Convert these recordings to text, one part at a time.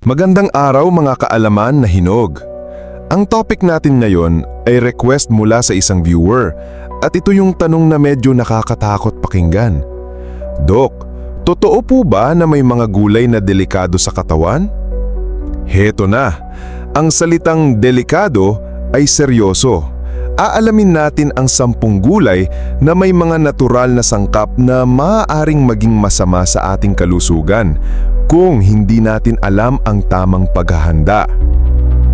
Magandang araw mga kaalaman na hinog. Ang topic natin ngayon ay request mula sa isang viewer at ito yung tanong na medyo nakakatakot pakinggan. Dok, totoo po ba na may mga gulay na delikado sa katawan? Heto na, ang salitang delikado ay seryoso. Aalamin natin ang 10 gulay na may mga natural na sangkap na maaaring maging masama sa ating kalusugan kung hindi natin alam ang tamang paghahanda.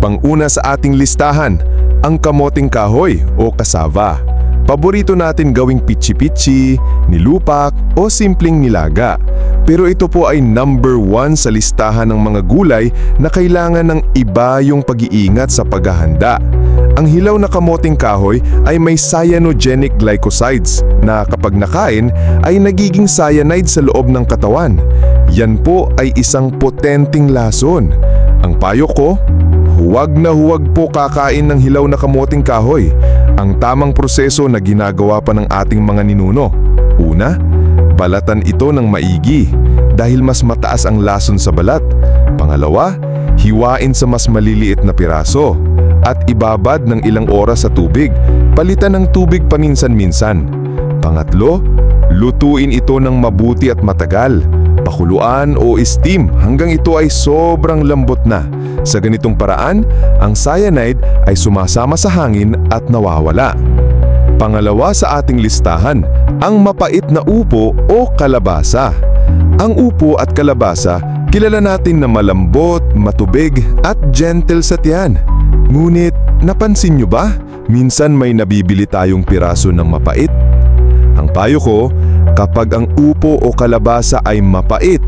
Pang-una sa ating listahan, ang kamoting kahoy o cassava. Paborito natin gawing pitsi-pitsi, nilupak o simpleng nilaga. Pero ito po ay number 1 sa listahan ng mga gulay na kailangan ng iba yung pag-iingat sa paghahanda. Ang hilaw na kamoting kahoy ay may cyanogenic glycosides na kapag nakain ay nagiging cyanide sa loob ng katawan. Yan po ay isang potenteng lason. Ang payo ko, huwag na huwag po kakain ng hilaw na kamoting kahoy. Ang tamang proseso na ginagawa pa ng ating mga ninuno. Una, balatan ito ng maigi dahil mas mataas ang lason sa balat. Pangalawa, hiwain sa mas maliliit na piraso at ibabad ng ilang oras sa tubig. Palitan ng tubig paminsan-minsan. Pangatlo, lutuin ito ng mabuti at matagal. Pakuluan o steam hanggang ito ay sobrang lambot na. Sa ganitong paraan, ang cyanide ay sumasama sa hangin at nawawala. Pangalawa sa ating listahan, ang mapait na upo o kalabasa. Ang upo at kalabasa, kilala natin na malambot, matubig at gentle sa tiyan. Ngunit, napansin nyo ba? Minsan may nabibili tayong piraso ng mapait. Ang payo ko, kapag ang upo o kalabasa ay mapait,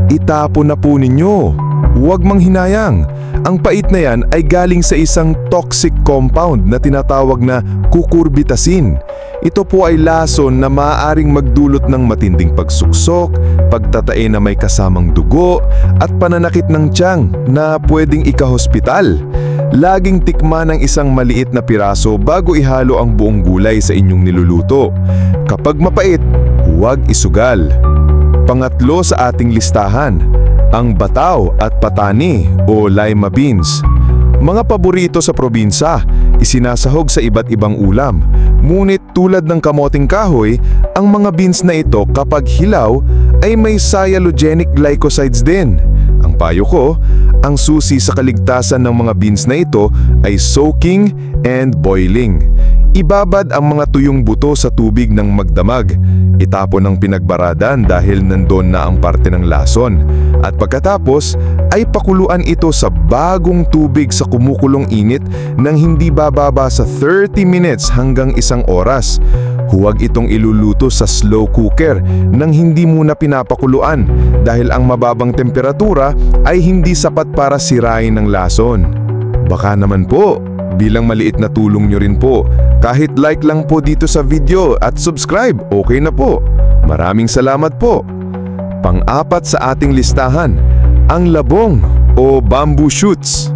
itapon na po ninyo. Huwag manghinayang. Ang pait na yan ay galing sa isang toxic compound na tinatawag na cucurbitacin. Ito po ay lason na maaaring magdulot ng matinding pagsuksok, pagtatae na may kasamang dugo, at pananakit ng tiyan na pwedeng ikahospital. Laging tikman ng isang maliit na piraso bago ihalo ang buong gulay sa inyong niluluto. Kapag mapait, huwag isugal. Pangatlo sa ating listahan, ang bataw at patani o lima beans. Mga paborito sa probinsya, isinasahog sa iba't ibang ulam. Ngunit tulad ng kamoting kahoy, ang mga beans na ito kapag hilaw ay may cyanogenic glycosides din. Ang payo ko, ang susi sa kaligtasan ng mga beans na ito ay soaking and boiling. Ibabad ang mga tuyong buto sa tubig ng magdamag. Itapon ang pinagbaradan dahil nandun na ang parte ng lason. At pagkatapos ay pakuluan ito sa bagong tubig sa kumukulong init nang hindi bababa sa 30 minutes hanggang 1 oras. Huwag itong iluluto sa slow cooker nang hindi muna pinapakuluan dahil ang mababang temperatura ay hindi sapat para sirain ng lason. Baka naman po, bilang maliit na tulong nyo rin po, kahit like lang po dito sa video at subscribe, okay na po. Maraming salamat po. Pang-apat sa ating listahan, ang labong o bamboo shoots.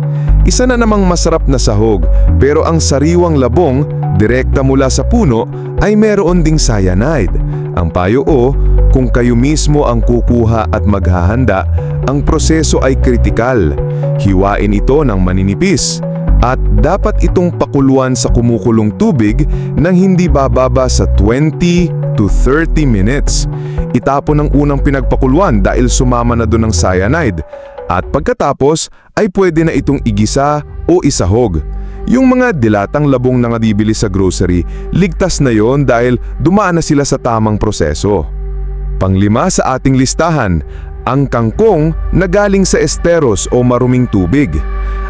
Isa na namang masarap na sahog, pero ang sariwang labong, direkta mula sa puno, ay meron ding cyanide. Ang payo o, kung kayo mismo ang kukuha at maghahanda, ang proseso ay kritikal. Hiwain ito ng maninipis. At dapat itong pakuluan sa kumukulong tubig nang hindi bababa sa 20 to 30 minutes. Itapon ang unang pinagpakuluan dahil sumama na doon ang cyanide. At pagkatapos ay pwede na itong igisa o isahog. Yung mga dilatang labong na nabibili sa grocery, ligtas na yon dahil dumaan na sila sa tamang proseso. Panglima sa ating listahan, ang kangkong na galing sa esteros o maruming tubig.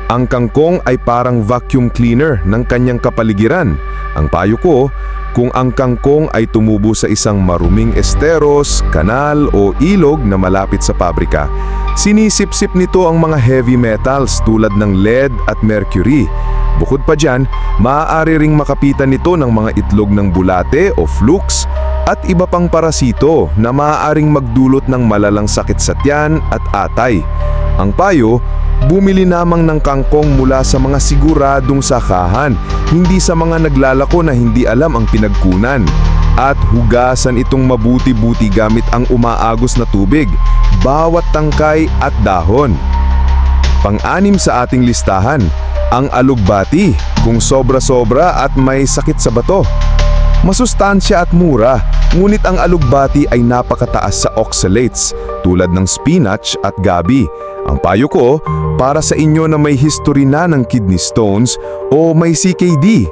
Ang kangkong ay parang vacuum cleaner ng kanyang kapaligiran. Ang payo ko, kung ang kangkong ay tumubo sa isang maruming esteros, kanal o ilog na malapit sa pabrika, sinisip-sip nito ang mga heavy metals tulad ng lead at mercury. Bukod pa dyan, maaari ring makapitan nito ng mga itlog ng bulate o flukes at iba pang parasito na maaaring magdulot ng malalang sakit sa tiyan at atay. Ang payo, bumili namang ng kangkong mula sa mga siguradong sakahan, hindi sa mga naglalako na hindi alam ang pinagkunan. At hugasan itong mabuti-buti gamit ang umaagos na tubig, bawat tangkay at dahon. Pang-anim sa ating listahan, ang alugbati, kung sobra-sobra at may sakit sa bato. Masustansya at mura, ngunit ang alugbati ay napakataas sa oxalates tulad ng spinach at gabi. Ang payo ko, para sa inyo na may history na ng kidney stones o may CKD,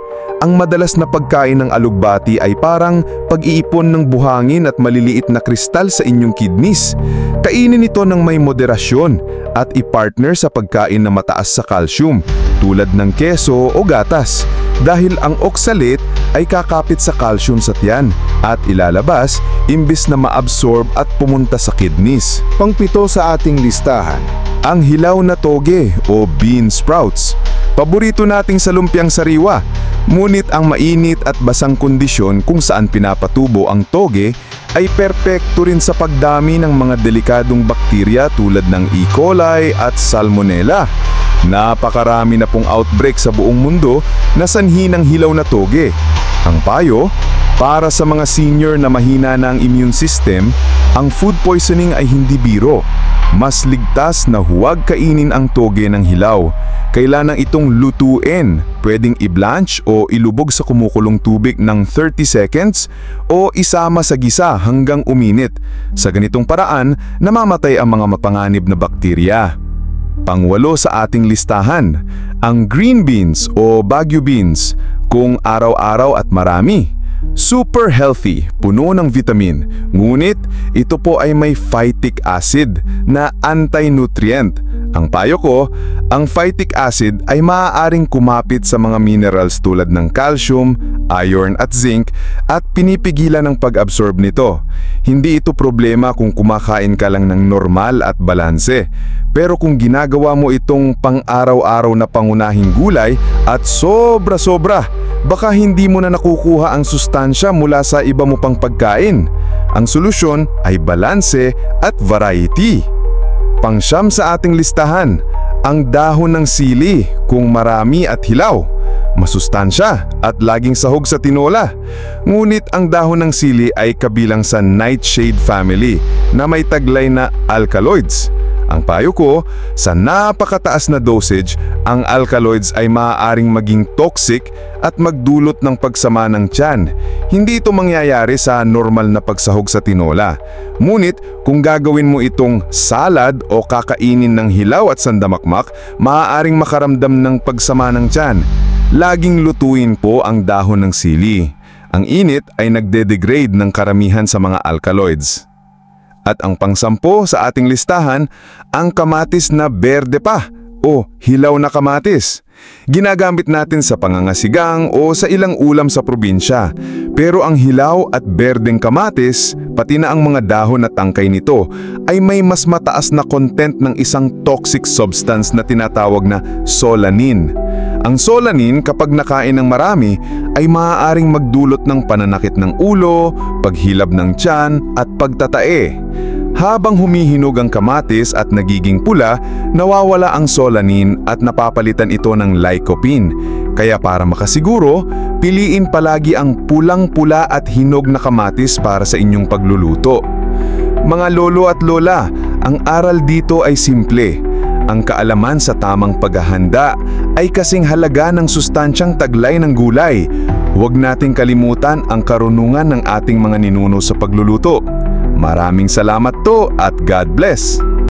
ang madalas na pagkain ng alugbati ay parang pag-iipon ng buhangin at maliliit na kristal sa inyong kidneys. Kainin ito ng may moderasyon at i-partner sa pagkain na mataas sa calcium tulad ng keso o gatas, dahil ang oxalate ay kakapit sa calcium sa tiyan at ilalabas imbis na maabsorb at pumunta sa kidneys. Pangpito sa ating listahan, ang hilaw na toge o bean sprouts. Paborito nating sa lumpiang sariwa, ngunit ang mainit at basang kondisyon kung saan pinapatubo ang toge ay perpekto rin sa pagdami ng mga delikadong bakterya tulad ng E. coli at Salmonella. Napakarami na pong outbreak sa buong mundo na sanhi ng hilaw na toge. Ang payo, para sa mga senior na mahina na ang immune system, ang food poisoning ay hindi biro. Mas ligtas na huwag kainin ang toge ng hilaw. Kailangan itong lutuin, pwedeng i-blanch o ilubog sa kumukulong tubig ng 30 seconds o isama sa gisa hanggang uminit. Sa ganitong paraan, namamatay ang mga mapanganib na bakterya. Pangwalo sa ating listahan, ang green beans o Baguio beans, kung araw-araw at marami. Super healthy, puno ng vitamin, ngunit ito po ay may phytic acid na anti-nutrient. Ang payo ko, ang phytic acid ay maaaring kumapit sa mga minerals tulad ng calcium, iron at zinc at pinipigilan ang pag-absorb nito. Hindi ito problema kung kumakain ka lang ng normal at balanse. Pero kung ginagawa mo itong pang-araw-araw na pangunahing gulay at sobra-sobra, baka hindi mo na nakukuha ang sustansya mula sa iba mo pang pagkain. Ang solusyon ay balanse at variety. Pangsyam sa ating listahan, ang dahon ng sili, kung marami at hilaw. Masustansya at laging sahog sa tinola. Ngunit ang dahon ng sili ay kabilang sa nightshade family na may taglay na alkaloids. Ang payo ko, sa napakataas na dosage, ang alkaloids ay maaaring maging toxic at magdulot ng pagsama ng tiyan. Hindi ito mangyayari sa normal na pagsahog sa tinola. Ngunit kung gagawin mo itong salad o kakainin ng hilaw at sandamakmak, maaaring makaramdam ng pagsama ng tiyan. Laging lutuin po ang dahon ng sili. Ang init ay nagde-degrade ng karamihan sa mga alkaloids. At ang pangsampo sa ating listahan, ang kamatis na berde pa o hilaw na kamatis. Ginagamit natin sa pangangasigang o sa ilang ulam sa probinsya. Pero ang hilaw at berdeng kamatis, pati na ang mga dahon at tangkay nito, ay may mas mataas na content ng isang toxic substance na tinatawag na solanin. Ang solanin, kapag nakain ng marami, ay maaaring magdulot ng pananakit ng ulo, paghilab ng tiyan at pagtatae. Habang humihinog ang kamatis at nagiging pula, nawawala ang solanin at napapalitan ito ng lycopene. Kaya para makasiguro, piliin palagi ang pulang-pula at hinog na kamatis para sa inyong pagluluto. Mga lolo at lola, ang aral dito ay simple. Ang kaalaman sa tamang paghahanda ay kasing halaga ng sustansyang taglay ng gulay. Huwag nating kalimutan ang karunungan ng ating mga ninuno sa pagluluto. Maraming salamat to at God bless!